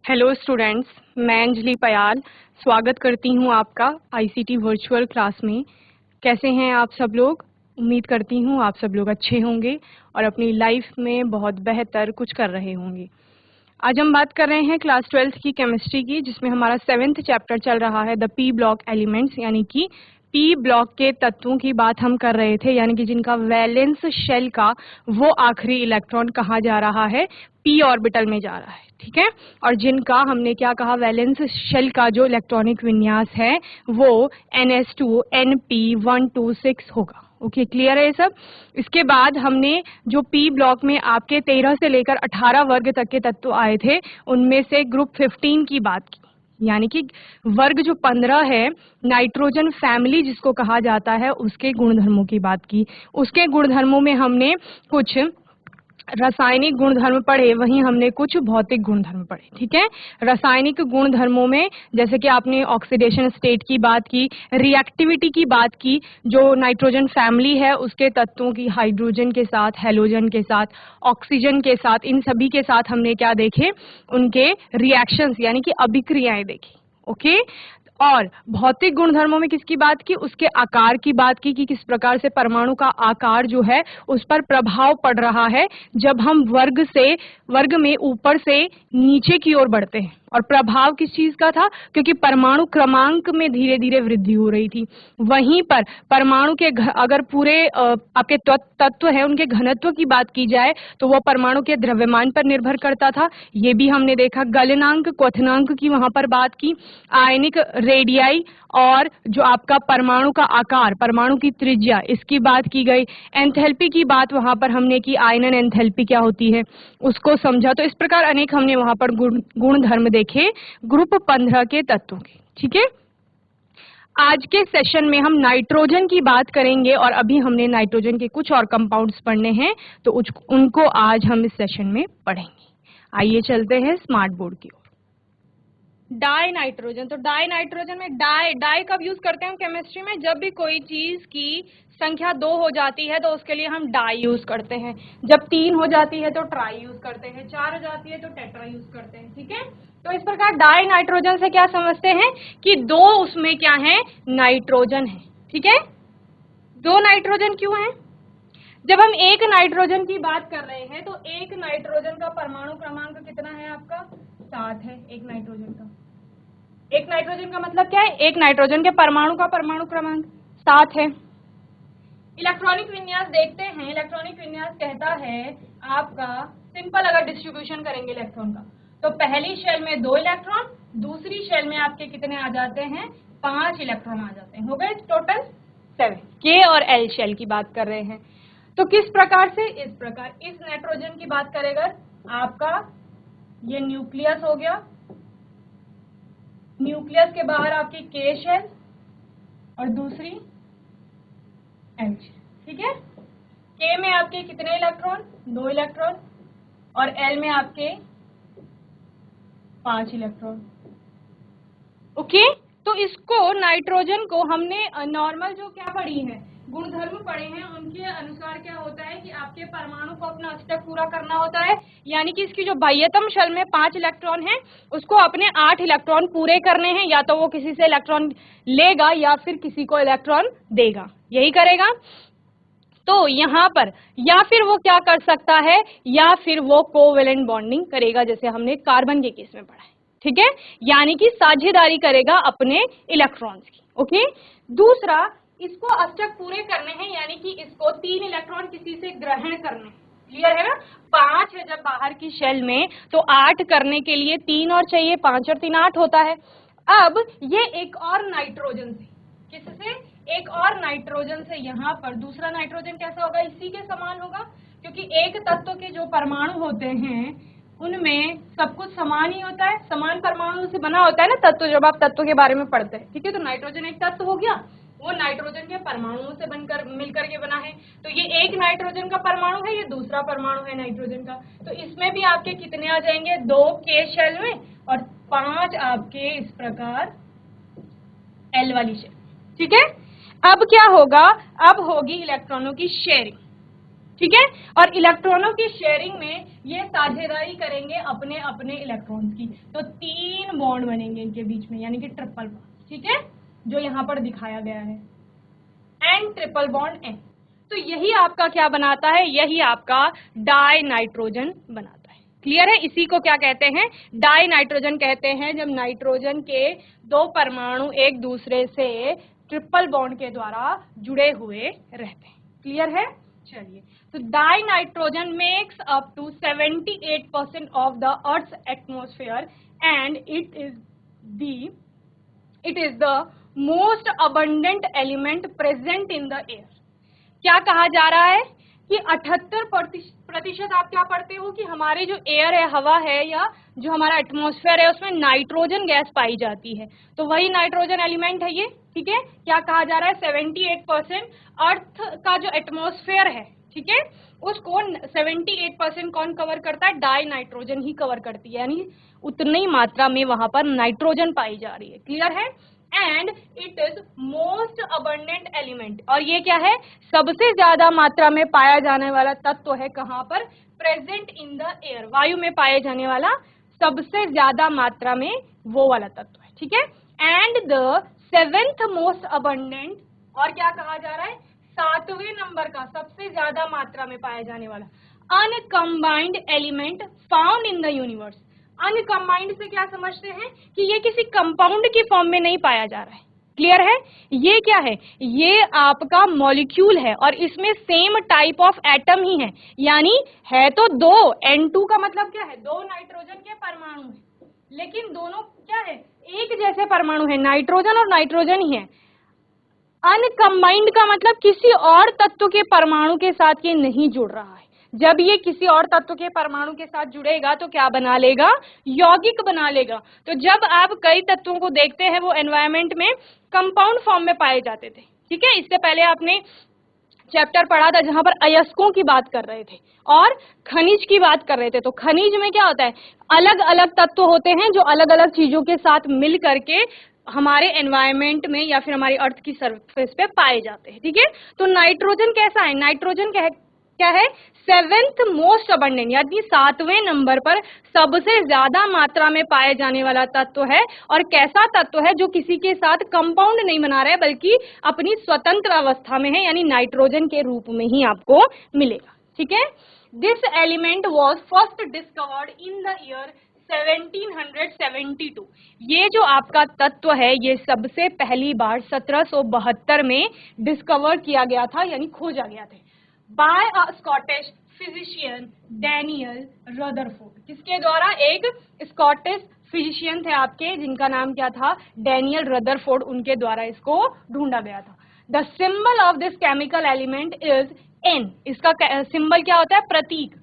Hello students, मैं अंजलि पयाल स्वागत करती हूँ आपका आईसीटी वर्चुअल क्लास में। कैसे हैं आप सब लोग? उम्मीद करती हूँ आप सब लोग अच्छे होंगे और अपनी लाइफ में बहुत बेहतर कुछ कर रहे होंगे। आज हम बात कर रहे हैं क्लास 12th की केमिस्ट्री की, जिसमें हमारा 7th चैप्टर चल रहा है द पी ब्लॉक एलिमेंट्स, यानी कि पी ब्लॉक के तत्वों की बात हम कर रहे थे, यानी कि जिनका वैलेंस शेल का वो आखिरी इलेक्ट्रॉन कहाँ जा रहा है, पी ऑर्बिटल में जा रहा है, ठीक है। और जिनका हमने क्या कहा, वैलेंस शेल का जो इलेक्ट्रॉनिक विन्यास है वो ns2 np126 होगा। ओके, क्लियर है ये सब। इसके बाद हमने जो पी ब्लॉक में आपके 13 से लेकर 18 वर्ग तक के तत्व आए थे, उनमें से ग्रुप 15 की बात की, यानी कि वर्ग जो 15 है, नाइट्रोजन फैमिली जिसको कहा जाता है, उसके गुणधर्मों की बात की। उसके गुणधर्मों में हमने कुछ रासायनिक गुणधर्म पढ़े, वहीं हमने कुछ भौतिक गुणधर्म पढ़े, ठीक है। रासायनिक गुणधर्मों में जैसे कि आपने ऑक्सीडेशन स्टेट की बात की, रिएक्टिविटी की बात की, जो नाइट्रोजन फैमिली है उसके तत्वों की, हाइड्रोजन के साथ, हेलोजन के साथ, ऑक्सीजन के साथ, इन सभी के साथ हमने क्या देखे, उनके रिएक्शंस यानी कि अभिक्रियाएं देखी। ओके, और भौतिक गुणधर्मों में किसकी बात की, उसके आकार की बात की कि किस प्रकार से परमाणु का आकार जो है उस पर प्रभाव पड़ रहा है जब हम वर्ग में ऊपर से नीचे की ओर बढ़ते हैं। और प्रभाव किस चीज का था, क्योंकि परमाणु क्रमांक में धीरे धीरे वृद्धि हो रही थी। वहीं पर परमाणु के अगर पूरे आपके तत्व है उनके घनत्व की बात की जाए तो वह परमाणु के द्रव्यमान पर निर्भर करता था। ये भी हमने देखा। गलनांक, क्वथनांक की वहां पर बात की, आयनिक रेडियाई, और जो आपका परमाणु का आकार, परमाणु की त्रिज्या, इसकी बात की गई। एंथैल्पी की बात वहां पर हमने की, आयनन एंथैल्पी क्या होती है उसको समझा। तो इस प्रकार अनेक हमने वहां पर गुण धर्म देखे ग्रुप 15 के तत्वों के, ठीक है। आज के सेशन में हम नाइट्रोजन की बात करेंगे और अभी हमने नाइट्रोजन के कुछ और कंपाउंड्स पढ़ने हैं तो उनको आज हम इस सेशन में पढ़ेंगे। आइए चलते हैं स्मार्ट बोर्ड की ओर। डाई नाइट्रोजन, तो डाई नाइट्रोजन में डाई कब यूज करते हैं हम केमिस्ट्री में, जब भी कोई चीज की संख्या 2 हो जाती है तो उसके लिए हम डाई यूज करते हैं। जब 3 हो जाती है तो ट्राई यूज करते हैं, 4 हो जाती है तो टेट्रा यूज करते हैं, ठीक है। तो इस प्रकार डाई नाइट्रोजन से क्या समझते हैं कि 2 उसमें क्या है, नाइट्रोजन है, ठीक है। 2 नाइट्रोजन क्यों है? जब हम एक नाइट्रोजन की बात कर रहे हैं तो एक नाइट्रोजन का परमाणु क्रमांक कितना है आपका, 7 है। एक नाइट्रोजन का मतलब क्या है, एक नाइट्रोजन के परमाणु का परमाणु क्रमांक 7 है। इलेक्ट्रॉनिक विन्यास देखते हैं। इलेक्ट्रॉनिक विन्यास कहता है आपका, सिंपल अगर डिस्ट्रीब्यूशन करेंगे इलेक्ट्रॉन का, तो पहली शेल में 2 इलेक्ट्रॉन, दूसरी शेल में आपके कितने आ जाते हैं, 5 इलेक्ट्रॉन आ जाते हैं। हो गए टोटल 7। के और एल शेल की बात कर रहे हैं। तो किस प्रकार से, इस प्रकार। इस नाइट्रोजन की बात करेगा आपका, ये न्यूक्लियस हो गया, न्यूक्लियस के बाहर आपकी के शेल और दूसरी एल शेल, ठीक है। के में आपके कितने इलेक्ट्रॉन, 2 इलेक्ट्रॉन, और एल में आपके 5 इलेक्ट्रॉन। ओके, तो इसको नाइट्रोजन को हमने नॉर्मल जो क्या पढ़ी है, गुणधर्म पढ़े हैं, उनके अनुसार क्या होता है कि आपके परमाणु को अपना अष्टक पूरा करना होता है, यानी कि इसकी जो बाह्यतम शेल में 5 इलेक्ट्रॉन है उसको अपने 8 इलेक्ट्रॉन पूरे करने हैं। या तो वो किसी से इलेक्ट्रॉन लेगा या फिर किसी को इलेक्ट्रॉन देगा, यही करेगा। तो यहाँ पर या फिर वो क्या कर सकता है, या फिर वो कोवेलेंट बॉन्डिंग करेगा, जैसे हमने कार्बन के केस में पढ़ा है, ठीक है। यानी कि साझेदारी करेगा अपने इलेक्ट्रॉन्स की। ओके, दूसरा, इसको अष्टक पूरे करने हैं, यानी कि इसको 3 इलेक्ट्रॉन किसी से ग्रहण करने हैं। क्लियर है ना। 5 है जब बाहर की शेल में, तो 8 करने के लिए 3 और चाहिए, 5 और 3 8 होता है। अब ये एक और नाइट्रोजन से, किससे, एक और नाइट्रोजन से, यहाँ पर दूसरा नाइट्रोजन कैसा होगा, इसी के समान होगा, क्योंकि एक तत्व के जो परमाणु होते हैं उनमें सब कुछ समान ही होता है, समान परमाणु से बना होता है ना तत्व, जब आप तत्व के बारे में पढ़ते हैं, ठीक है। तो नाइट्रोजन एक तत्व हो गया, वो नाइट्रोजन के परमाणुओं से बनकर मिलकर के बना है। तो ये एक नाइट्रोजन का परमाणु है, ये दूसरा परमाणु है नाइट्रोजन का। तो इसमें भी आपके कितने आ जाएंगे, 2 के शेल में और 5 आपके इस प्रकार एल वाली शेल, ठीक है। अब क्या होगा, अब होगी इलेक्ट्रॉनों की शेयरिंग। ठीक है। और इलेक्ट्रॉनों की शेयरिंग में ये साझेदारी करेंगे अपने अपने इलेक्ट्रॉन्स की, तो 3 बॉन्ड बनेंगे इनके बीच में, यानी कि ट्रिपल बॉन्ड, ठीक है, जो यहाँ पर दिखाया गया है, एन ट्रिपल बॉन्ड एन। तो यही आपका क्या बनाता है, यही आपका डाई नाइट्रोजन बनाता है। क्लियर है? इसी को क्या कहते हैं, डाई नाइट्रोजन कहते हैं, जब नाइट्रोजन के 2 परमाणु एक दूसरे से ट्रिपल बॉन्ड के द्वारा जुड़े हुए रहते हैं। क्लियर है? चलिए, तो dinitrogen makes up to 78% of the earth's atmosphere and it is the most abundant element present in the air. क्या कहा जा रहा है कि 78% आप क्या पढ़ते हो कि हमारे जो एयर है, हवा है, या जो हमारा एटमॉस्फेयर है, उसमें नाइट्रोजन गैस पाई जाती है, तो वही नाइट्रोजन एलिमेंट है ये। ठीक है, क्या कहा जा रहा है, 78% अर्थ का जो एटमॉस्फेयर है, ठीक है, उसको 78% कौन कवर करता है, डाई नाइट्रोजन ही कवर करती है, यानी उतनी मात्रा में वहां पर नाइट्रोजन पाई जा रही है। क्लियर है? And it is most abundant element, और ये क्या है, सबसे ज्यादा मात्रा में पाया जाने वाला तत्व है, कहां पर, प्रेजेंट इन द एयर, वायु में पाए जाने वाला सबसे ज्यादा मात्रा में वो वाला तत्व है। ठीक है, and the 7th most abundant, और क्या कहा जा रहा है, 7वें नंबर का सबसे ज्यादा मात्रा में पाया जाने वाला uncombined element found in the universe. Uncombined से क्या समझते हैं कि ये किसी कंपाउंड की फॉर्म में नहीं पाया जा रहा है। क्लियर है? ये क्या है, ये आपका मॉलिक्यूल है, और इसमें सेम टाइप ऑफ एटम ही है, यानी है तो 2, N2 का मतलब क्या है, 2 नाइट्रोजन के परमाणु है, लेकिन दोनों क्या है, एक जैसे परमाणु है, नाइट्रोजन और नाइट्रोजन ही है। अनकम्बाइंड का मतलब किसी और तत्व के परमाणु के साथ ये नहीं जुड़ रहा है। जब ये किसी और तत्व के परमाणु के साथ जुड़ेगा तो क्या बना लेगा, यौगिक बना लेगा। तो जब आप कई तत्वों को देखते हैं वो एनवायरमेंट में कंपाउंड फॉर्म में पाए जाते थे। ठीक है, इससे पहले आपने चैप्टर पढ़ा था जहां पर अयस्कों की बात कर रहे थे और खनिज की बात कर रहे थे। तो खनिज में क्या होता है, अलग अलग तत्व होते हैं जो अलग अलग चीजों के साथ मिल करके हमारे एनवायरमेंट में या फिर हमारी अर्थ की सरफेस पे पाए जाते हैं। ठीक है, तो नाइट्रोजन कैसा है, नाइट्रोजन क्या है, 7th मोस्ट अबंडेंट, यानी 7वें नंबर पर सबसे ज्यादा मात्रा में पाए जाने वाला तत्व है। और कैसा तत्व है, जो किसी के साथ कंपाउंड नहीं बना रहा है बल्कि अपनी स्वतंत्र अवस्था में है, यानी नाइट्रोजन के रूप में ही आपको मिलेगा। ठीक है, this element was first discovered in the year 1772। ये जो आपका तत्व है ये सबसे पहली बार 1772 में डिस्कवर किया गया था, यानी खोजा गया था, by a Scottish physician Daniel Rutherford. किसके द्वारा, एक स्कॉटिश फिजिशियन थे आपके, जिनका नाम क्या था, डैनियल रदरफोर्ड, उनके द्वारा इसको ढूंढा गया था। The symbol of this chemical element is an. इसका सिंबल क्या होता है, प्रतीक।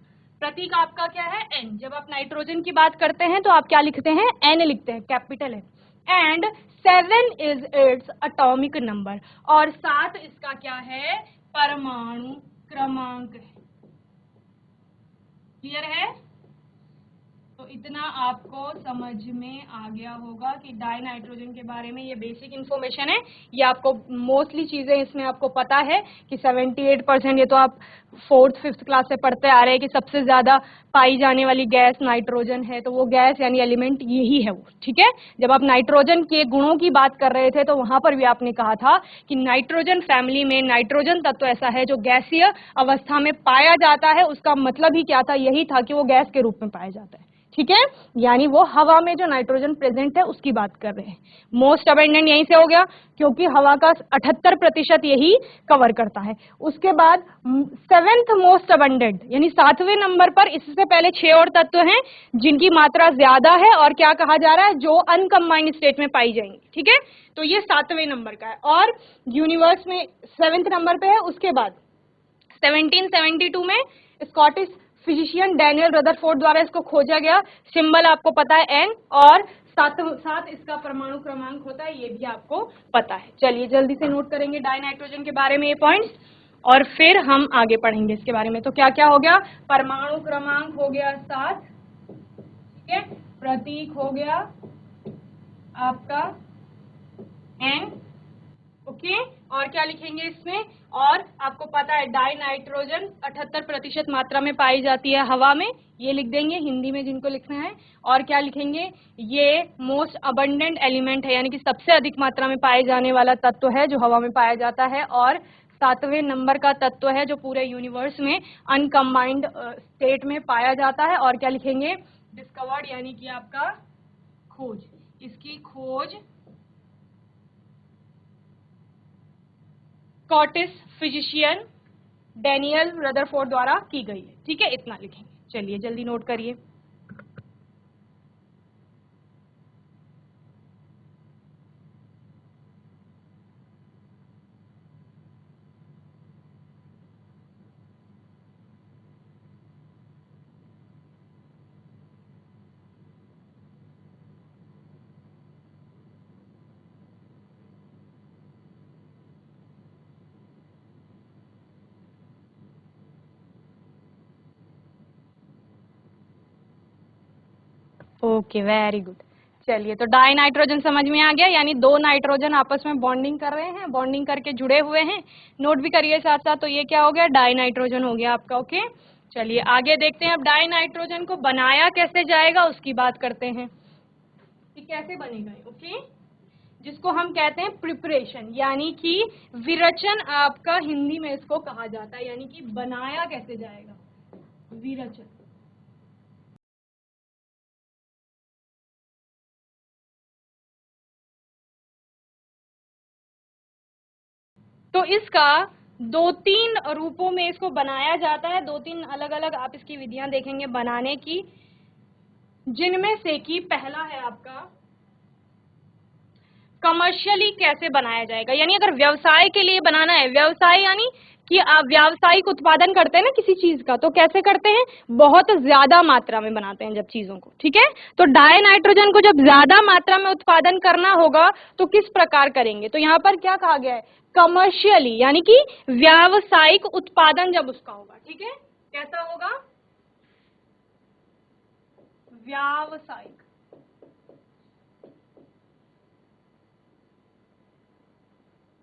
प्रतीक आपका क्या है, एन। जब आप नाइट्रोजन की बात करते हैं तो आप क्या लिखते हैं, एन लिखते हैं, कैपिटल है। And 7 is its atomic number, और 7 इसका क्या है, परमाणु क्रमांक है। क्लियर है? तो इतना आपको समझ में आ गया होगा कि डाई नाइट्रोजन के बारे में। ये बेसिक इन्फॉर्मेशन है, ये आपको मोस्टली चीजें इसमें आपको पता है कि 78%, ये तो आप 4th 5th क्लास से पढ़ते आ रहे हैं कि सबसे ज्यादा पाई जाने वाली गैस नाइट्रोजन है, तो वो गैस यानी एलिमेंट यही है वो। ठीक है, जब आप नाइट्रोजन के गुणों की बात कर रहे थे तो वहां पर भी आपने कहा था कि नाइट्रोजन फैमिली में नाइट्रोजन तत्व ऐसा है जो गैसीय अवस्था में पाया जाता है। उसका मतलब ही क्या था, यही था कि वो गैस के रूप में पाया जाता है। ठीक है, यानी वो हवा में जो नाइट्रोजन प्रेजेंट है उसकी बात कर रहे हैं। मोस्ट अबंडेंट यहीं से हो गया क्योंकि हवा का 78% यही कवर करता है। उसके बाद 7th मोस्ट अबंडेंट, यानी 7वें नंबर पर, इससे पहले 6 और तत्व हैं जिनकी मात्रा ज्यादा है और क्या कहा जा रहा है, जो अनकम्बाइंड स्टेट में पाई जाएंगी। ठीक है, तो ये 7वें नंबर का है और यूनिवर्स में 7th नंबर पे है। उसके बाद 1772 में स्कॉटिश फिजिशियन डैनियल रदरफोर्ड द्वारा इसको खोजा गया। सिंबल आपको पता है एन, और 7 इसका परमाणु क्रमांक होता है, ये भी आपको पता है। चलिए जल्दी से नोट करेंगे डाई नाइट्रोजन के बारे में ये पॉइंट्स, और फिर हम आगे पढ़ेंगे इसके बारे में। तो क्या क्या हो गया, परमाणु क्रमांक हो गया 7, ठीक है, प्रतीक हो गया आपका एन, ओके। और क्या लिखेंगे इसमें, और आपको पता है डाई नाइट्रोजन 78% मात्रा में पाई जाती है हवा में, ये लिख देंगे हिंदी में जिनको लिखना है। और क्या लिखेंगे, ये मोस्ट अबंडेंट एलिमेंट है, यानी कि सबसे अधिक मात्रा में पाए जाने वाला तत्व है जो हवा में पाया जाता है, और 7वें नंबर का तत्व है जो पूरे यूनिवर्स में अनकम्बाइंड स्टेट में पाया जाता है। और क्या लिखेंगे, डिस्कवर्ड, यानी कि आपका खोज, इसकी खोज स्कॉटिश फिजिशियन डैनियल रदरफोर्ड द्वारा की गई है। ठीक है, इतना लिखेंगे। चलिए जल्दी नोट करिए। Okay, very good. चलिए, तो डाई नाइट्रोजन समझ में आ गया, यानी दो नाइट्रोजन आपस में बॉन्डिंग कर रहे हैं, बॉन्डिंग करके जुड़े हुए हैं। नोट भी करिए साथ साथ। तो ये क्या हो गया, डाई नाइट्रोजन हो गया आपका। ओके, चलिए आगे देखते हैं। अब डाई नाइट्रोजन को बनाया कैसे जाएगा उसकी बात करते हैं कि कैसे बनेगा। ओके, जिसको हम कहते हैं प्रिपरेशन, यानी कि विरचन आपका हिंदी में इसको कहा जाता है, यानी कि बनाया कैसे जाएगा, विरचन। तो इसका दो तीन रूपों में इसको बनाया जाता है, दो तीन अलग अलग आप इसकी विधियां देखेंगे बनाने की, जिनमें से कि पहला है आपका कमर्शियली कैसे बनाया जाएगा, यानी अगर व्यवसाय के लिए बनाना है, व्यवसाय यानी कि आप व्यावसायिक उत्पादन करते हैं ना किसी चीज का, तो कैसे करते हैं, बहुत ज्यादा मात्रा में बनाते हैं जब चीजों को। ठीक है, तो डाई नाइट्रोजन को जब ज्यादा मात्रा में उत्पादन करना होगा तो किस प्रकार करेंगे, तो यहाँ पर क्या कहा गया है, कमर्शियली, यानी कि व्यावसायिक उत्पादन जब उसका होगा। ठीक है, कैसा होगा, व्यावसायिक।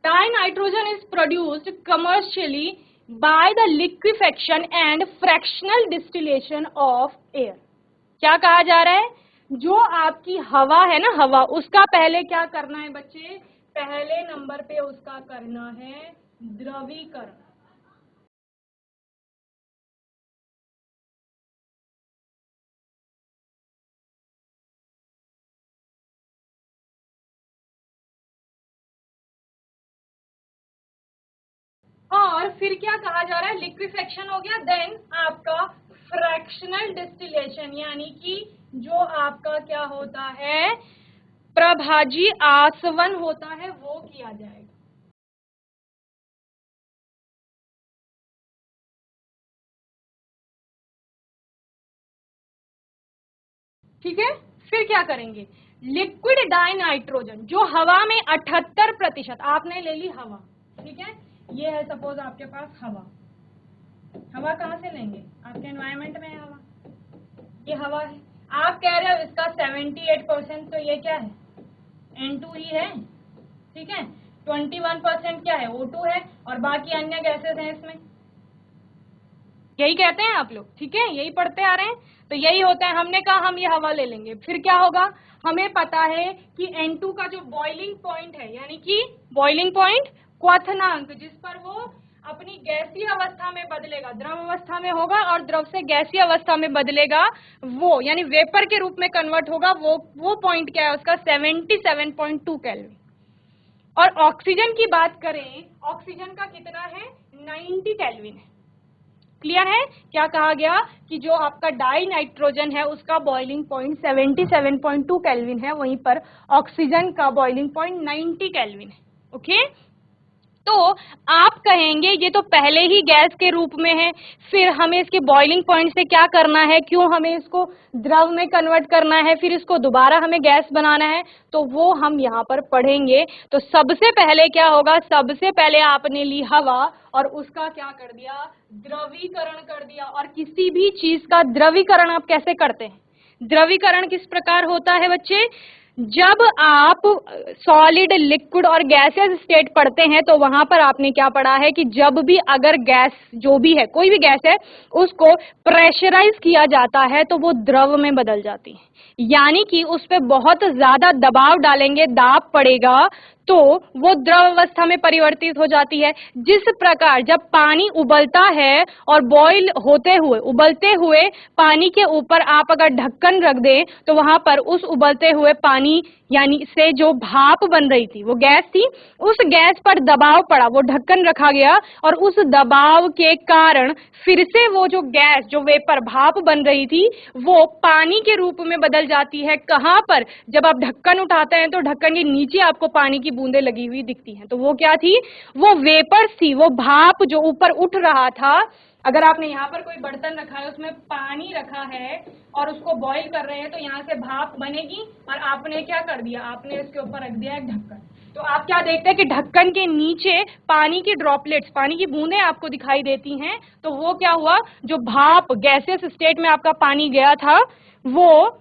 Dinitrogen is produced commercially by the liquefaction and fractional distillation of air. क्या कहा जा रहा है, जो आपकी हवा है ना, हवा, उसका पहले क्या करना है बच्चे, पहले नंबर पे उसका करना है द्रवीकरण। और फिर क्या कहा जा रहा है, लिक्विफेक्शन हो गया, देन आपका फ्रैक्शनल डिस्टिलेशन, यानी कि जो आपका क्या होता है, प्रभाजी आसवन होता है, वो किया जाएगा। ठीक है, फिर क्या करेंगे, लिक्विड डाई नाइट्रोजन, जो हवा में 78%, आपने ले ली हवा। ठीक है, ये है सपोज आपके पास हवा, हवा कहाँ से लेंगे, आपके एनवायरमेंट में है हवा, ये हवा है। आप कह रहे हो इसका 78%, तो ये क्या है, N2 ही है। ठीक है, 21% क्या है, O2 है, और बाकी अन्य गैसेस हैं इसमें, यही कहते हैं आप लोग। ठीक है, यही पढ़ते आ रहे हैं, तो यही होता है। हमने कहा हम ये हवा ले लेंगे, फिर क्या होगा, हमें पता है कि N2 का जो बॉइलिंग पॉइंट है, यानी कि बॉइलिंग पॉइंट, क्वथनांक, जिस पर वो अपनी गैसीय अवस्था में बदलेगा, द्रव अवस्था में होगा और द्रव से गैसीय अवस्था में बदलेगा, वो यानी वेपर के रूप में कन्वर्ट होगा, वो पॉइंट क्या है उसका, 77.2 केल्विन। और ऑक्सीजन की बात करें, ऑक्सीजन का कितना है, 90 केल्विन है। क्लियर है, क्या कहा गया कि जो आपका डाई नाइट्रोजन है उसका बॉइलिंग पॉइंट 77.2 केल्विन है, वहीं पर ऑक्सीजन का बॉइलिंग पॉइंट 90 केल्विन है। ओके, तो आप कहेंगे ये तो पहले ही गैस के रूप में है, फिर हमें इसके बॉइलिंग पॉइंट से क्या करना है, क्यों हमें इसको द्रव में कन्वर्ट करना है, फिर इसको दोबारा हमें गैस बनाना है, तो वो हम यहाँ पर पढ़ेंगे। तो सबसे पहले क्या होगा, सबसे पहले आपने ली हवा और उसका क्या कर दिया, द्रवीकरण कर दिया। और किसी भी चीज का द्रवीकरण आप कैसे करते हैं, द्रवीकरण किस प्रकार होता है बच्चे, जब आप सॉलिड, लिक्विड और गैसियस स्टेट पढ़ते हैं तो वहां पर आपने क्या पढ़ा है कि जब भी अगर गैस जो भी है, कोई भी गैस है, उसको प्रेशराइज किया जाता है तो वो द्रव में बदल जाती है, यानी कि उस पर बहुत ज्यादा दबाव डालेंगे, दाब पड़ेगा तो वो द्रव अवस्था में परिवर्तित हो जाती है। जिस प्रकार जब पानी उबलता है और बॉईल होते हुए, उबलते हुए पानी के ऊपर आप अगर ढक्कन रख दें तो वहां पर उस उबलते हुए पानी यानी से जो भाप बन रही थी, वो गैस थी, उस गैस पर दबाव पड़ा, वो ढक्कन रखा गया और उस दबाव के कारण फिर से वो जो गैस, जो वेपर, भाप बन रही थी, वो पानी के रूप में बदल जाती है। कहां पर? जब आप ढक्कन उठाते हैं तो ढक्कन के नीचे आपको पानी की बूंदें लगी हुई दिखती हैं, तो वो क्या थी? वो वेपर्स थी, वो भाप जो ऊपर उठ रहा था। अगर आपने यहाँ पर कोई बर्तन रखा है, उसमें पानी रखा है और उसको बॉईल कर रहे हैं तो यहाँ से भाप बनेगी और आपने क्या कर दिया? आपने इसके ऊपर रख दिया एक ढक्कन। तो आप क्या देखते हैं कि ढक्कन के नीचे पानी की ड्रॉपलेट्स, पानी की बूंदें आपको दिखाई देती हैं। तो वो क्या हुआ? जो भाप, गैसियस स्टेट में आपका पानी गया था, वो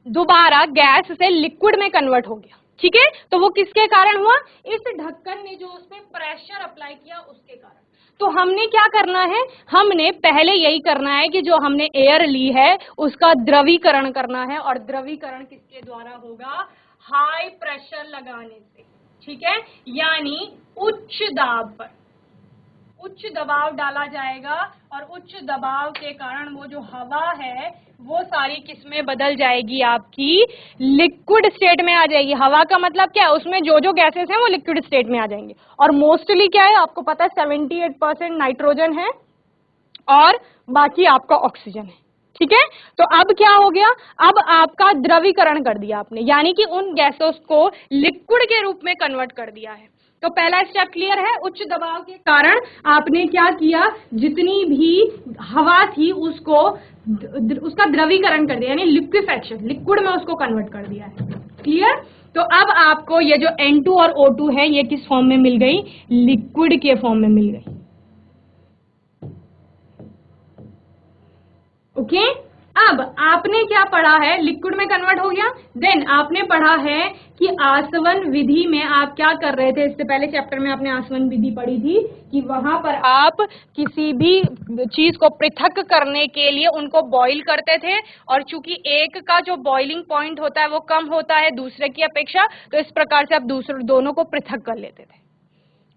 दोबारा गैस से लिक्विड में कन्वर्ट हो गया। ठीक है, तो वो किसके कारण हुआ? इस ढक्कन ने जो उसमें प्रेशर अप्लाई किया उसके कारण। तो हमने क्या करना है? हमने पहले यही करना है कि जो हमने एयर ली है उसका द्रवीकरण करना है, और द्रवीकरण किसके द्वारा होगा? हाई प्रेशर लगाने से। ठीक है, यानी उच्च दाब पर उच्च दबाव डाला जाएगा और उच्च दबाव के कारण वो जो हवा है वो सारी किसमें बदल जाएगी? आपकी लिक्विड स्टेट में आ जाएगी। हवा का मतलब क्या है? उसमें जो जो गैसेस हैं वो लिक्विड स्टेट में आ जाएंगे, और मोस्टली क्या है आपको पता है? 78% नाइट्रोजन है और बाकी आपका ऑक्सीजन है। ठीक है, तो अब क्या हो गया? अब आपका द्रवीकरण कर दिया आपने, यानी कि उन गैसों को लिक्विड के रूप में कन्वर्ट कर दिया है। तो पहला स्टेप क्लियर है। उच्च दबाव के कारण आपने क्या किया? जितनी भी हवा थी उसको उसका द्रवीकरण कर दिया, यानी लिक्विफेक्शन, लिक्विड में उसको कन्वर्ट कर दिया है। क्लियर? तो अब आपको ये जो N2 और O2 है ये किस फॉर्म में मिल गई? लिक्विड के फॉर्म में मिल गई। ओके, अब आपने क्या पढ़ा है? लिक्विड में कन्वर्ट हो गया। देन आपने पढ़ा है कि आसवन विधि में आप क्या कर रहे थे? इससे पहले चैप्टर में आपने आसवन विधि पढ़ी थी कि वहां पर आप किसी भी चीज को पृथक करने के लिए उनको बॉईल करते थे, और चूंकि एक का जो बॉइलिंग पॉइंट होता है वो कम होता है दूसरे की अपेक्षा, तो इस प्रकार से आप दूसरे दोनों को पृथक कर लेते थे।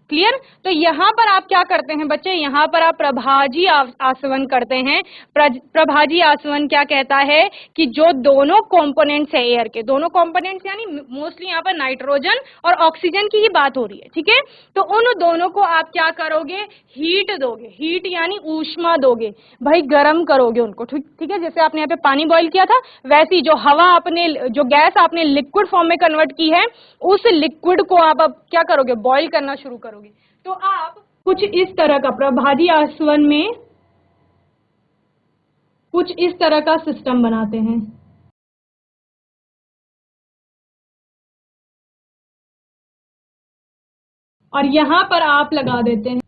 क्लियर? तो यहां पर आप क्या करते हैं बच्चे? यहां पर आप प्रभाजी आसवन करते हैं। प्रभाजी आसवन क्या कहता है कि जो दोनों कंपोनेंट्स है एयर के, दोनों कंपोनेंट्स यानी मोस्टली यहां पर नाइट्रोजन और ऑक्सीजन की ही बात हो रही है। ठीक है, तो उन दोनों को आप क्या करोगे? हीट दोगे। हीट यानी ऊष्मा दोगे, भाई गर्म करोगे उनको। ठीक है, जैसे आपने यहाँ पे पानी बॉईल किया था, वैसी जो हवा आपने, जो गैस आपने लिक्विड फॉर्म में कन्वर्ट की है, उस लिक्विड को आप अब क्या करोगे? बॉईल करना शुरू करोगे। तो आप कुछ इस तरह का, प्रभाजी आसवन में कुछ इस तरह का सिस्टम बनाते हैं। और यहां पर आप लगा देते हैं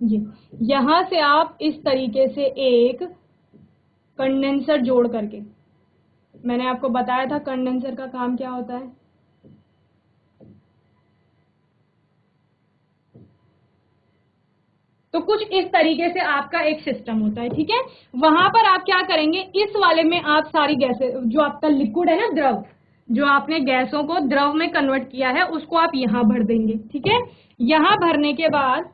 ये, यहां से आप इस तरीके से एक कंडेंसर जोड़ करके, मैंने आपको बताया था कंडेंसर का काम क्या होता है। तो कुछ इस तरीके से आपका एक सिस्टम होता है। ठीक है, वहां पर आप क्या करेंगे? इस वाले में आप सारी गैसें, जो आपका लिक्विड है ना, द्रव, जो आपने गैसों को द्रव में कन्वर्ट किया है, उसको आप यहां भर देंगे। ठीक है, यहां भरने के बाद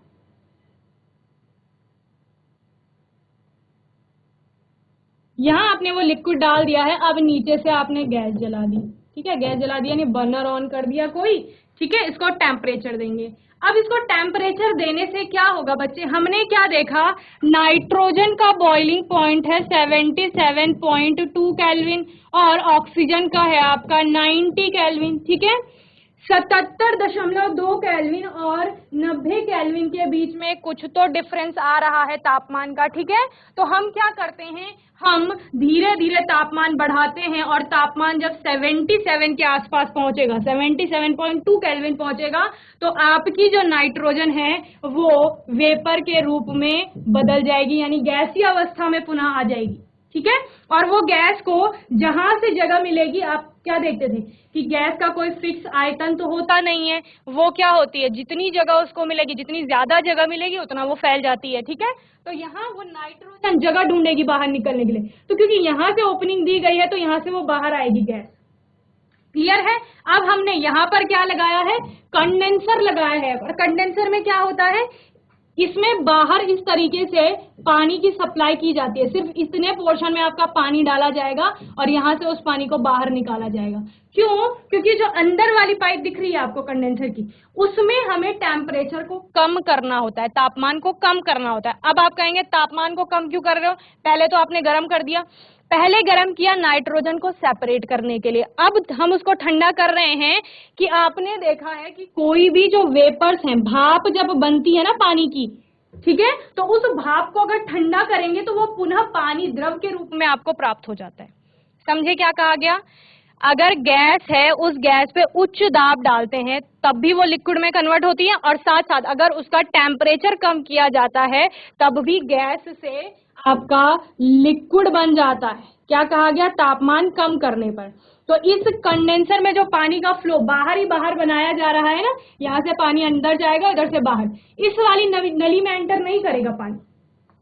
यहां आपने वो लिक्विड डाल दिया है। अब नीचे से आपने गैस जला दी। ठीक है, गैस जला दिया, यानी बर्नर ऑन कर दिया कोई। ठीक है, इसको टेम्परेचर देंगे। अब इसको टेम्परेचर देने से क्या होगा बच्चे? हमने क्या देखा? नाइट्रोजन का बॉइलिंग पॉइंट है 77.2 केल्विन और ऑक्सीजन का है आपका 90 केल्विन। ठीक है, 77 0.2 केल्विन और 90 केल्विन के बीच में कुछ तो डिफरेंस आ रहा है तापमान का, ठीक है। तो हम क्या करते हैं, हम धीरे धीरे तापमान बढ़ाते हैं और तापमान जब 77 के आसपास पहुंचेगा, 77.2 केल्विन पहुंचेगा, तो आपकी जो नाइट्रोजन है वो वेपर के रूप में बदल जाएगी, यानी गैसीय अवस्था में पुनः आ जाएगी, ठीक है। और वो गैस को जहां से जगह मिलेगी, आप क्या देखते थे कि गैस का कोई फिक्स आयतन तो होता नहीं है, वो क्या होती है, जितनी जगह उसको मिलेगी, जितनी ज्यादा जगह मिलेगी उतना वो फैल जाती है, ठीक है। तो यहाँ वो नाइट्रोजन जगह ढूंढेगी बाहर निकलने के लिए, तो क्योंकि यहाँ से ओपनिंग दी गई है तो यहाँ से वो बाहर आएगी गैस। क्लियर है। अब हमने यहाँ पर क्या लगाया है, कंडेंसर लगाया है, और कंडेंसर में क्या होता है, इसमें बाहर इस तरीके से पानी की सप्लाई की जाती है, सिर्फ इतने पोर्शन में आपका पानी डाला जाएगा और यहां से उस पानी को बाहर निकाला जाएगा। क्यों, क्योंकि जो अंदर वाली पाइप दिख रही है आपको कंडेंसर की, उसमें हमें टेम्परेचर को कम करना होता है, तापमान को कम करना होता है। अब आप कहेंगे तापमान को कम क्यों कर रहे हो, पहले तो आपने गर्म कर दिया, पहले गर्म किया नाइट्रोजन को सेपरेट करने के लिए, अब हम उसको ठंडा कर रहे हैं कि आपने देखा है कि कोई भी जो वेपर्स हैं, भाप जब बनती है ना पानी की, ठीक है, तो उस भाप को अगर ठंडा करेंगे तो वो पुनः पानी द्रव के रूप में आपको प्राप्त हो जाता है। समझे क्या कहा गया, अगर गैस है उस गैस पे उच्च दाब डालते हैं तब भी वो लिक्विड में कन्वर्ट होती है, और साथ साथ अगर उसका टेम्परेचर कम किया जाता है तब भी गैस से आपका लिक्विड बन जाता है। क्या कहा गया, तापमान कम करने पर। तो इस कंडेंसर में जो पानी का फ्लो बाहर ही बाहर बनाया जा रहा है ना, यहाँ से पानी अंदर जाएगा, इधर से बाहर, इस वाली नली में एंटर नहीं करेगा पानी।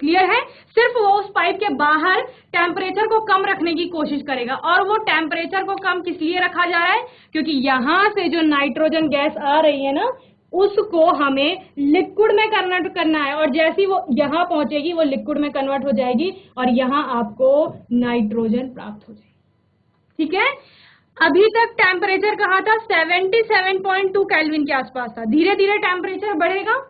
क्लियर है, सिर्फ वो उस पाइप के बाहर टेम्परेचर को कम रखने की कोशिश करेगा। और वो टेम्परेचर को कम किस लिए रखा जा रहा है, क्योंकि यहां से जो नाइट्रोजन गैस आ रही है ना, उसको हमें लिक्विड में कन्वर्ट करना है, और जैसी वो यहां पहुंचेगी वो लिक्विड में कन्वर्ट हो जाएगी और यहां आपको नाइट्रोजन प्राप्त हो जाएगी, ठीक है। अभी तक टेम्परेचर कहा था 77.2 केल्विन के आसपास था, धीरे धीरे टेम्परेचर बढ़ेगा।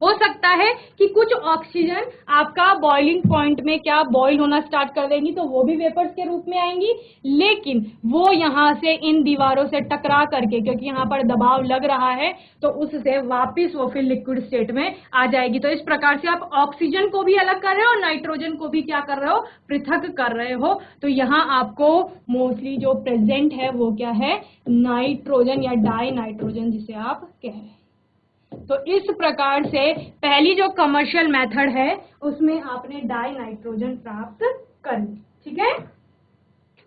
हो सकता है कि कुछ ऑक्सीजन आपका बॉइलिंग पॉइंट में क्या बॉइल होना स्टार्ट कर देंगी, तो वो भी वेपर्स के रूप में आएंगी, लेकिन वो यहां से इन दीवारों से टकरा करके, क्योंकि यहां पर दबाव लग रहा है, तो उससे वापस वो फिर लिक्विड स्टेट में आ जाएगी। तो इस प्रकार से आप ऑक्सीजन को भी अलग कर रहे हो और नाइट्रोजन को भी क्या कर रहे हो, पृथक कर रहे हो। तो यहाँ आपको मोस्टली जो प्रेजेंट है वो क्या है, नाइट्रोजन या डाई नाइट्रोजन जिसे आप कह रहे हैं। तो इस प्रकार से पहली जो कमर्शियल मेथड है उसमें आपने डाई नाइट्रोजन प्राप्त कर ली, ठीक है।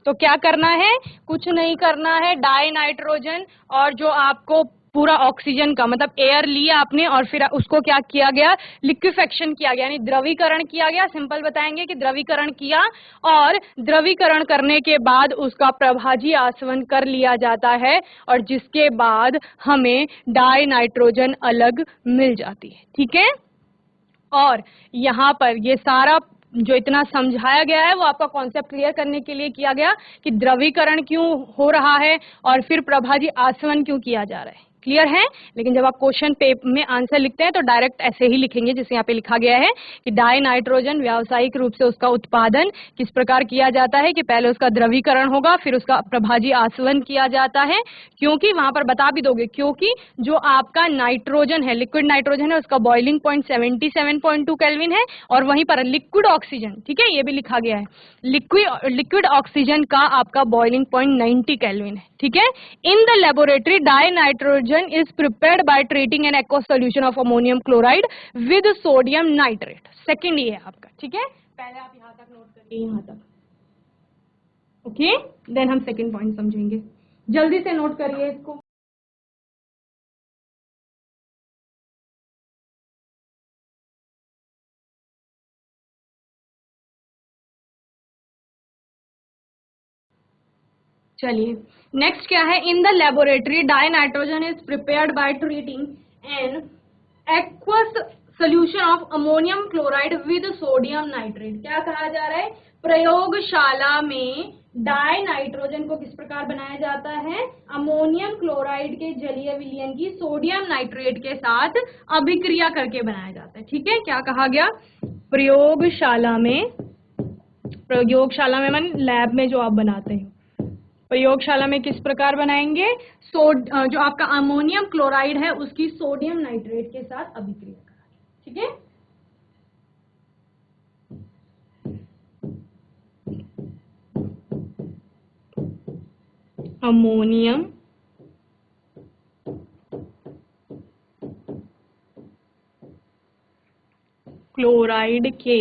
तो क्या करना है, कुछ नहीं करना है, डाई नाइट्रोजन और जो आपको पूरा ऑक्सीजन का मतलब एयर लिया आपने और फिर उसको क्या किया गया, लिक्विफेक्शन किया गया, यानी द्रवीकरण किया गया। सिंपल बताएंगे कि द्रवीकरण किया, और द्रवीकरण करने के बाद उसका प्रभाजी आसवन कर लिया जाता है, और जिसके बाद हमें डाई नाइट्रोजन अलग मिल जाती है, ठीक है। और यहाँ पर ये सारा जो इतना समझाया गया है वो आपका कॉन्सेप्ट क्लियर करने के लिए किया गया कि द्रवीकरण क्यों हो रहा है और फिर प्रभाजी आसवन क्यों किया जा रहा है। क्लियर है। लेकिन जब आप क्वेश्चन पेपर में आंसर लिखते हैं तो डायरेक्ट ऐसे ही लिखेंगे जैसे यहाँ पे लिखा गया है कि डाई नाइट्रोजन व्यावसायिक रूप से उसका उत्पादन किस प्रकार किया जाता है कि पहले उसका द्रवीकरण होगा, फिर उसका प्रभाजी आसवन किया जाता है। क्योंकि वहां पर बता भी दोगे, क्योंकि जो आपका नाइट्रोजन है, लिक्विड नाइट्रोजन है, उसका बॉइलिंग पॉइंट 77.2 केल्विन है, और वहीं पर लिक्विड ऑक्सीजन, ठीक है, ये भी लिखा गया है, लिक्विड ऑक्सीजन का आपका बॉइलिंग पॉइंट 90 केल्विन है, ठीक है। In the laboratory die nitrogen is prepared by treating an aqueous solution of ammonium chloride with sodium nitrate। Second ये है आपका, ठीक है। पहले आप यहां तक नोट करिए, यहां तक, ओके। देन हम सेकेंड पॉइंट समझेंगे, जल्दी से नोट करिए इसको। चलिए नेक्स्ट क्या है, in the laboratory die nitrogen is prepared by treating an aqueous solution of ammonium chloride with sodium nitrate. क्या कहा जा रहा है, प्रयोगशाला में डाई नाइट्रोजन को किस प्रकार बनाया जाता है, अमोनियम क्लोराइड के जलीय विलयन की सोडियम नाइट्रेट के साथ अभिक्रिया करके बनाया जाता है, ठीक है। क्या कहा गया, प्रयोगशाला में, प्रयोगशाला में मान लैब में जो आप बनाते हैं, प्रयोगशाला में किस प्रकार बनाएंगे? जो आपका अमोनियम क्लोराइड है उसकी सोडियम नाइट्रेट के साथ अभिक्रिया कराएंगे। ठीक है, अमोनियम क्लोराइड के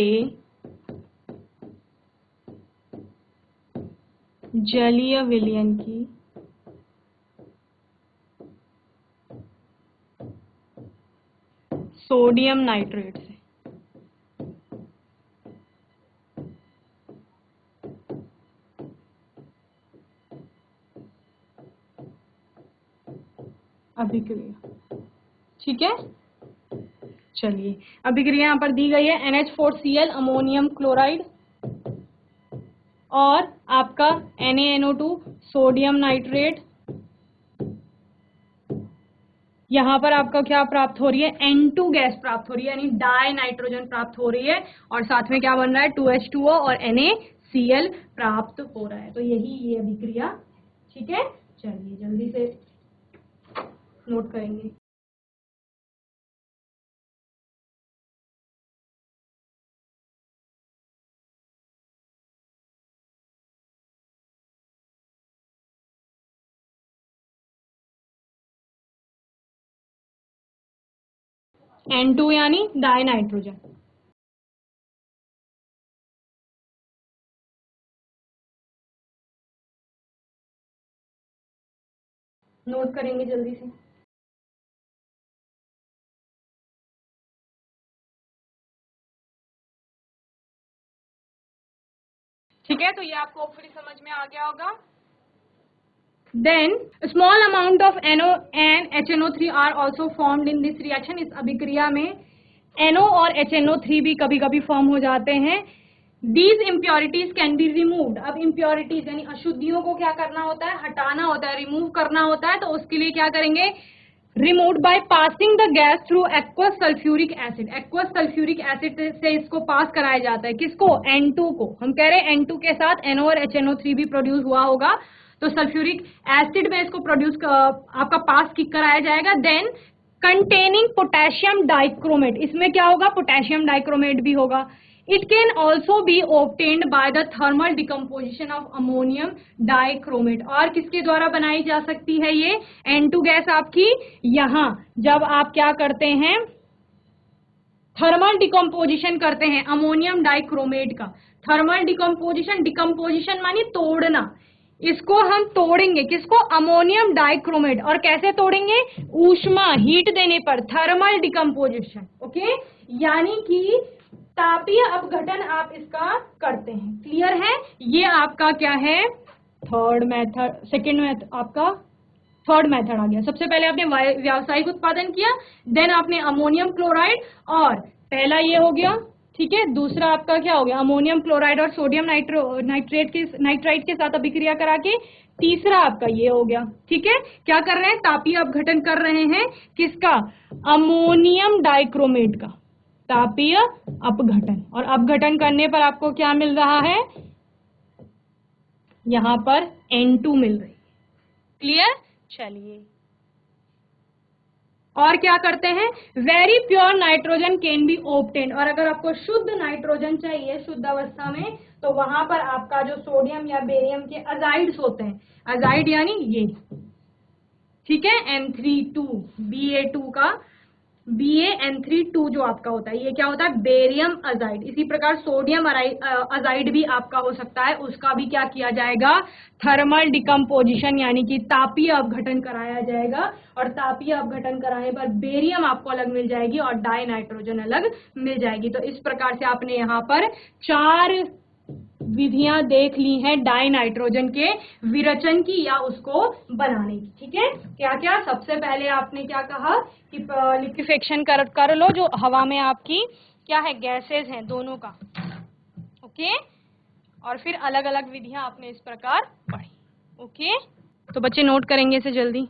जलीय विलयन की सोडियम नाइट्रेट से अभिक्रिया। ठीक है, चलिए अभिक्रिया यहाँ पर दी गई है, NH4Cl अमोनियम क्लोराइड और आपका NaNO2 सोडियम नाइट्रेट। यहाँ पर आपका क्या प्राप्त हो रही है? N2 गैस प्राप्त हो रही है, यानी डाई नाइट्रोजन प्राप्त हो रही है, और साथ में क्या बन रहा है? 2H2O और NaCl प्राप्त हो रहा है। तो यही ये अभिक्रिया। ठीक है, चलिए जल्दी से नोट करेंगे। N2 यानी डाई नाइट्रोजन। नोट करेंगे जल्दी से। ठीक है, तो ये आपको होपफुली समझ में आ गया होगा। Then a small amount of NO and HNO3 are also formed in this reaction। इस अभिक्रिया में NO और HNO3 भी कभी कभी फॉर्म हो जाते हैं। These impurities can be removed। अब impurities यानी अशुद्धियों को क्या करना होता है? हटाना होता है, रिमूव करना होता है। तो उसके लिए क्या करेंगे? Removed by passing the gas through aqueous sulphuric acid. Aqueous sulphuric acid से इसको पास कराया जाता है। किसको? N2 को। हम कह रहे हैं N2 के साथ NO और HNO3 भी प्रोड्यूस हुआ होगा, तो सल्फ्यूरिक एसिड में इसको प्रोड्यूस आपका पास कराया जाएगा। देन कंटेनिंग पोटेशियम डाइक्रोमेट, इसमें क्या होगा? पोटेशियम डाइक्रोमेट भी होगा। It can also be obtained by the thermal decomposition of ammonium dichromate. और किसके द्वारा बनाई जा सकती है ये N2 गैस आपकी? यहां जब आप क्या करते हैं? थर्मल डिकम्पोजिशन करते हैं अमोनियम डाइक्रोमेट का। थर्मल डिकम्पोजिशन, डिकम्पोजिशन मानी तोड़ना। इसको हम तोड़ेंगे, किसको? Ammonium dichromate. और कैसे तोड़ेंगे? ऊष्मा, हीट देने पर, थर्मल डिकम्पोजिशन। ओके, यानी कि तापीय अपघटन आप इसका करते हैं। क्लियर है? ये आपका क्या है? थर्ड मेथड, सेकेंड मेथड, आपका थर्ड मेथड आ गया। सबसे पहले आपने व्यावसायिक उत्पादन किया, देन आपने अमोनियम क्लोराइड, और पहला ये हो गया। ठीक है, दूसरा आपका क्या हो गया? अमोनियम क्लोराइड और सोडियम नाइट्राइड के साथ अभिक्रिया करा के तीसरा आपका ये हो गया। ठीक है, क्या कर रहे हैं? तापीय अपघटन कर रहे हैं। किसका? अमोनियम डाइक्रोमेट का तापीय अपघटन। और अपघटन करने पर आपको क्या मिल रहा है? यहां पर N2 मिल रही है। क्लियर? चलिए, और क्या करते हैं? Very pure nitrogen can be obtained. और अगर आपको शुद्ध नाइट्रोजन चाहिए शुद्ध अवस्था में, तो वहां पर आपका जो सोडियम या बेरियम के अजाइड्स होते हैं, अजाइड यानी ये, ठीक है, N32 Ba2 का BaN32 जो आपका होता है, ये क्या होता है? Barium azide. इसी प्रकार सोडियम अजाइड भी आपका हो सकता है, उसका भी क्या किया जाएगा? थर्मल डिकम्पोजिशन यानी कि तापीय अपघटन कराया जाएगा। और तापीय अपघटन कराने पर बेरियम आपको अलग मिल जाएगी और डाई नाइट्रोजन अलग मिल जाएगी। तो इस प्रकार से आपने यहाँ पर 4 विधियां देख ली हैं डाई नाइट्रोजन के विरचन की या उसको बनाने की। ठीक है, क्या क्या? सबसे पहले आपने क्या कहा कि लिक्विफेक्शन कर लो, जो हवा में आपकी क्या है? गैसेस हैं दोनों का। ओके, और फिर अलग अलग विधियां आपने इस प्रकार पढ़ी। ओके, तो बच्चे नोट करेंगे इसे जल्दी।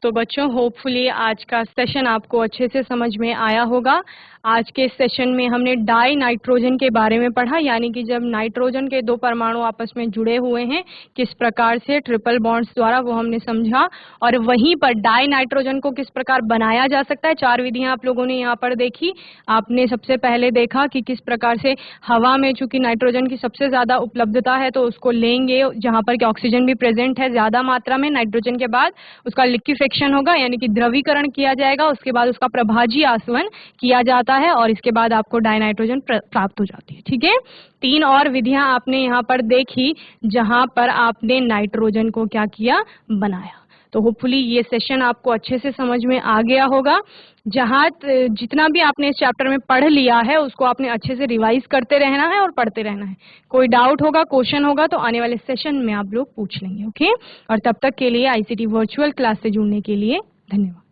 तो बच्चों, होपफुली आज का सेशन आपको अच्छे से समझ में आया होगा। आज के सेशन में हमने डाई नाइट्रोजन के बारे में पढ़ा, यानी कि जब नाइट्रोजन के दो परमाणु आपस में जुड़े हुए हैं किस प्रकार से ट्रिपल बॉन्ड्स द्वारा, वो हमने समझा। और वहीं पर डाई नाइट्रोजन को किस प्रकार बनाया जा सकता है, 4 विधियां आप लोगों ने यहाँ पर देखी। आपने सबसे पहले देखा कि किस प्रकार से हवा में चूंकि नाइट्रोजन की सबसे ज्यादा उपलब्धता है तो उसको लेंगे जहां पर कि ऑक्सीजन भी प्रेजेंट है ज्यादा मात्रा में नाइट्रोजन के बाद, उसका लिक्विफेक्शन होगा यानी कि द्रवीकरण किया जाएगा, उसके बाद उसका प्रभाजी आसवन किया जाता है और इसके बाद आपको डाइनाइट्रोजन प्राप्त हो जाती है। ठीक है, 3 और विधियां आपने यहाँ पर देखी जहां पर आपने नाइट्रोजन को क्या किया, बनाया। तो होपफुली ये सेशन आपको अच्छे से समझ में आ गया होगा। जितना भी आपने इस चैप्टर में पढ़ लिया है उसको आपने अच्छे से रिवाइज करते रहना है और पढ़ते रहना है। कोई डाउट होगा, क्वेश्चन होगा तो आने वाले सेशन में आप लोग पूछ लेंगे। ओके, और तब तक के लिए आईसीटी वर्चुअल क्लास से जुड़ने के लिए धन्यवाद।